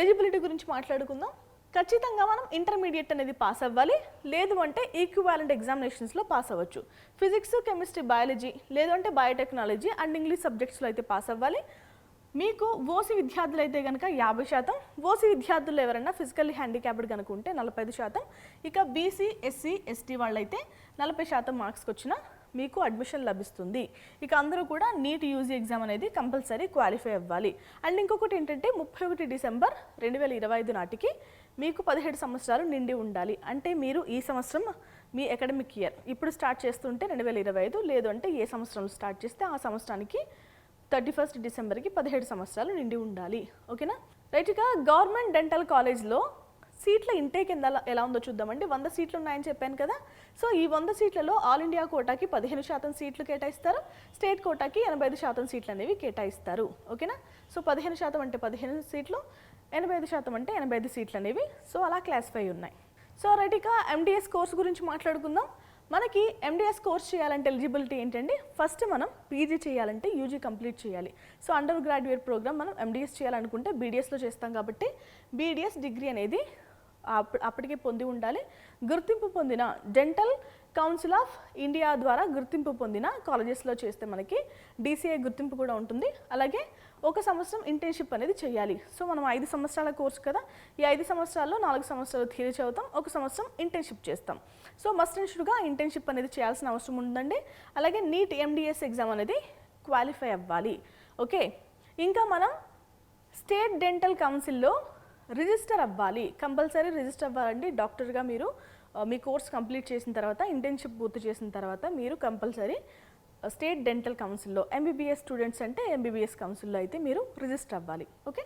Eligibility గురించి మాట్లాడుకుందాం. ఖచ్చితంగా మనం ఇంటర్మీడియట్ అనేది పాస్ అవ్వాలి, లేదు అంటే ఈక్వివాలెంట్ ఎగ్జామినేషన్స్లో పాస్ అవ్వచ్చు. ఫిజిక్స్, కెమిస్ట్రీ, బయాలజీ, లేదు అంటే బయోటెక్నాలజీ అండ్ ఇంగ్లీష్ సబ్జెక్ట్స్లో అయితే పాస్ అవ్వాలి. మీకు ఓసీ విద్యార్థులు అయితే కనుక 50%, ఓసీ విద్యార్థులు ఎవరైనా ఫిజికల్లీ హ్యాండిక్యాప్డ్ కనుక ఉంటే 45%, ఇక బీసీ, ఎస్సీ, ఎస్టీ వాళ్ళైతే 40% మార్క్స్కి వచ్చినా మీకు అడ్మిషన్ లభిస్తుంది. ఇక అందరూ కూడా నీట్ యూజీ ఎగ్జామ్ అనేది కంపల్సరీ క్వాలిఫై అవ్వాలి. అండ్ ఇంకొకటి ఏంటంటే 31 డిసెంబర్ 2025 నాటికి మీకు 17 సంవత్సరాలు నిండి ఉండాలి. అంటే మీరు ఈ సంవత్సరం మీ అకాడమిక్ ఇయర్ ఇప్పుడు స్టార్ట్ చేస్తుంటే 2025, లేదు అంటే ఏ సంవత్సరంలో స్టార్ట్ చేస్తే ఆ సంవత్సరానికి 31 డిసెంబర్కి 17 సంవత్సరాలు నిండి ఉండాలి. ఓకేనా? రైట్. ఇక గవర్నమెంట్ డెంటల్ కాలేజ్లో సీట్ల ఇంటేక్ ఎలా ఉందో చూద్దామండి. 100 సీట్లు ఉన్నాయని చెప్పాను కదా. సో ఈ 100 సీట్లలో ఆల్ ఇండియా కోటాకి 15% సీట్లు కేటాయిస్తారు, స్టేట్ కోటాకి 85% సీట్లు అనేవి కేటాయిస్తారు. ఓకేనా? సో 15% అంటే 15 సీట్లు, 85% అంటే 85 సీట్లు అనేవి సో అలా క్లాసిఫై ఉన్నాయి. So right. ఇక ఎండిఎస్ కోర్స్ గురించి మాట్లాడుకుందాం. మనకి ఎండిఎస్ కోర్స్ చేయాలంటే ఎలిజిబిలిటీ ఏంటండి? ఫస్ట్ మనం పీజీ చేయాలంటే యూజీ కంప్లీట్ చేయాలి. సో అండర్ గ్రాడ్యుయేట్ ప్రోగ్రామ్ మనం ఎండిఎస్ చేయాలనుకుంటే బీడిఎస్లో చేస్తాం కాబట్టి బీడిఎస్ డిగ్రీ అనేది అప్పటికే పొంది ఉండాలి. గుర్తింపు పొందిన డెంటల్ కౌన్సిల్ ఆఫ్ ఇండియా ద్వారా గుర్తింపు పొందిన కాలేజెస్లో చేస్తే మనకి డీసీఐ గుర్తింపు కూడా ఉంటుంది. అలాగే 1 సంవత్సరం ఇంటర్న్షిప్ అనేది చేయాలి. సో మనం 5 సంవత్సరాల కోర్సు కదా, ఈ 5 సంవత్సరాల్లో 4 సంవత్సరాలు థియరీ చదువుతాం, 1 సంవత్సరం ఇంటర్న్షిప్ చేస్తాం. సో మస్ట్ అండ్ షుడ్గా ఇంటర్న్షిప్ అనేది చేయాల్సిన అవసరం ఉందండి. అలాగే నీట్ ఎండిఎస్ ఎగ్జామ్ అనేది క్వాలిఫై అవ్వాలి. ఓకే. ఇంకా మనం స్టేట్ డెంటల్ కౌన్సిల్లో రిజిస్టర్ అవ్వాలి, కంపల్సరీ రిజిస్టర్ అవ్వాలండి. డాక్టర్గా మీరు మీ కోర్స్ కంప్లీట్ చేసిన తర్వాత, ఇంటర్న్షిప్ పూర్తి చేసిన తర్వాత మీరు కంపల్సరీ స్టేట్ డెంటల్ కౌన్సిల్లో ఎంబీబీఎస్ స్టూడెంట్స్ అంటే ఎంబీబీఎస్ కౌన్సిల్లో అయితే మీరు రిజిస్టర్ అవ్వాలి. ఓకే.